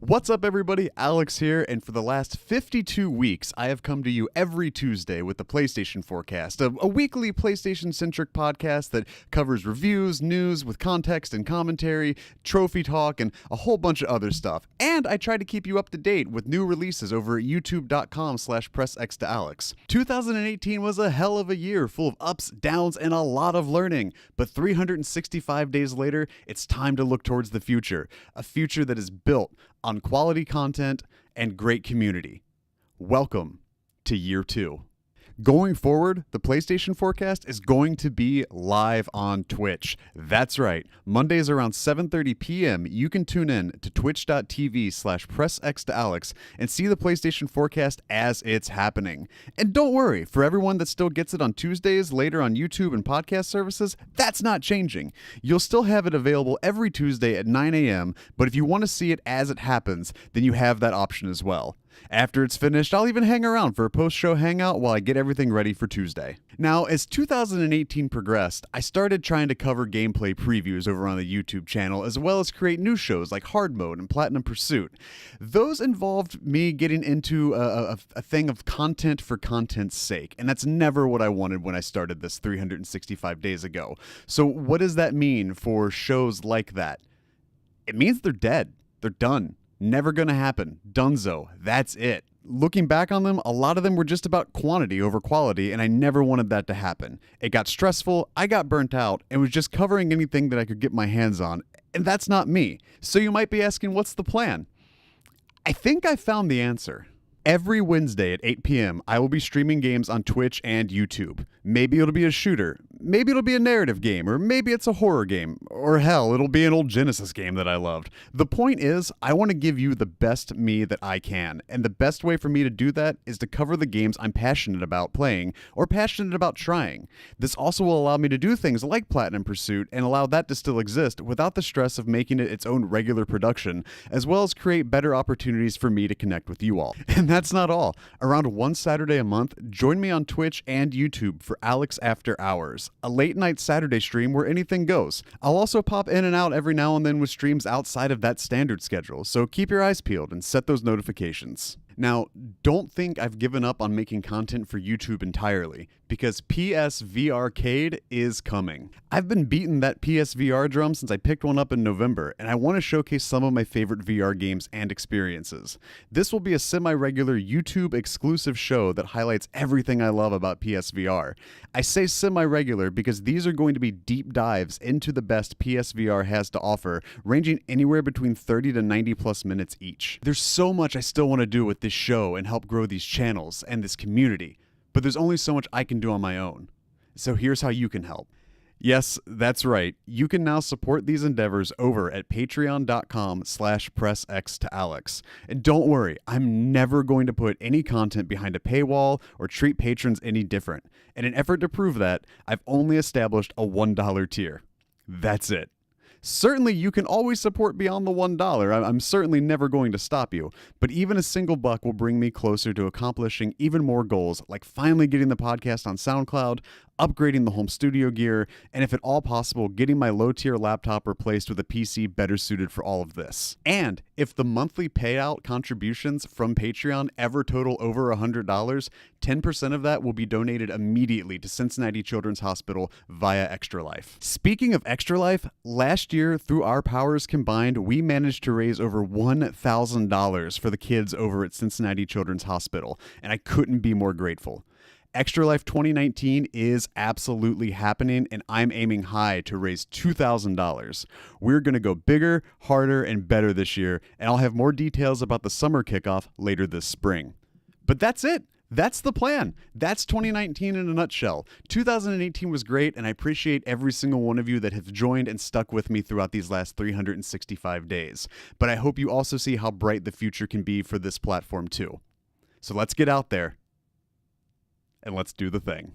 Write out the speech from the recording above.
What's up, everybody? Alex here, and for the last 52 weeks, I have come to you every Tuesday with the PlayStation Forecast, a weekly PlayStation-centric podcast that covers reviews, news with context and commentary, trophy talk, and a whole bunch of other stuff. And I try to keep you up to date with new releases over at youtube.com/pressxtoalex. 2018 was a hell of a year, full of ups, downs, and a lot of learning. But 365 days later, it's time to look towards the future, a future that is built on quality content and great community. Welcome to year 2. Going forward, the PlayStation Forecast is going to be live on Twitch. That's right. Mondays around 7:30 p.m., you can tune in to twitch.tv/pressxtoalex and see the PlayStation Forecast as it's happening. And don't worry, for everyone that still gets it on Tuesdays later on YouTube and podcast services, that's not changing. You'll still have it available every Tuesday at 9 a.m., but if you want to see it as it happens, then you have that option as well. After it's finished, I'll even hang around for a post-show hangout while I get everything ready for Tuesday. Now, as 2018 progressed, I started trying to cover gameplay previews over on the YouTube channel, as well as create new shows like Hard Mode and Platinum Pursuit. Those involved me getting into a thing of content for content's sake, and that's never what I wanted when I started this 365 days ago. So what does that mean for shows like that? It means they're dead. They're done. Never gonna happen. Dunzo. That's it. Looking back on them, a lot of them were just about quantity over quality, and I never wanted that to happen. It got stressful, I got burnt out, and was just covering anything that I could get my hands on, and that's not me. So you might be asking, what's the plan? I think I found the answer. Every Wednesday at 8 p.m., I will be streaming games on Twitch and YouTube. Maybe it'll be a shooter, maybe it'll be a narrative game, or maybe it's a horror game, or hell, it'll be an old Genesis game that I loved. The point is, I want to give you the best me that I can, and the best way for me to do that is to cover the games I'm passionate about playing, or passionate about trying. This also will allow me to do things like Platinum Pursuit, and allow that to still exist without the stress of making it its own regular production, as well as create better opportunities for me to connect with you all. And that's not all. Around one Saturday a month, join me on Twitch and YouTube for Alex After Hours, a late night Saturday stream where anything goes. I'll also pop in and out every now and then with streams outside of that standard schedule, so keep your eyes peeled and set those notifications. Now, don't think I've given up on making content for YouTube entirely, because PSV Arcade is coming. I've been beating that PSVR drum since I picked one up in November, and I want to showcase some of my favorite VR games and experiences. This will be a semi-regular YouTube exclusive show that highlights everything I love about PSVR. I say semi-regular because these are going to be deep dives into the best PSVR has to offer, ranging anywhere between 30 to 90 plus minutes each. There's so much I still want to do with this show and help grow these channels and this community, but there's only so much I can do on my own. So here's how you can help. Yes, that's right. You can now support these endeavors over at patreon.com/pressxtoalex. And don't worry, I'm never going to put any content behind a paywall or treat patrons any different. In an effort to prove that, I've only established a $1 tier. That's it. Certainly, you can always support beyond the $1. I'm certainly never going to stop you, but even a single buck will bring me closer to accomplishing even more goals, like finally getting the podcast on SoundCloud, upgrading the home studio gear, and if at all possible, getting my low-tier laptop replaced with a PC better suited for all of this. And if the monthly payout contributions from Patreon ever total over $100, 10% of that will be donated immediately to Cincinnati Children's Hospital via Extra Life. Speaking of Extra Life, last year, through our powers combined, we managed to raise over $1,000 for the kids over at Cincinnati Children's Hospital, and I couldn't be more grateful. Extra Life 2019 is absolutely happening, and I'm aiming high to raise $2,000. We're going to go bigger, harder, and better this year, and I'll have more details about the summer kickoff later this spring. But that's it. That's the plan. That's 2019 in a nutshell. 2018 was great, and I appreciate every single one of you that have joined and stuck with me throughout these last 365 days. But I hope you also see how bright the future can be for this platform too. So let's get out there, and let's do the thing.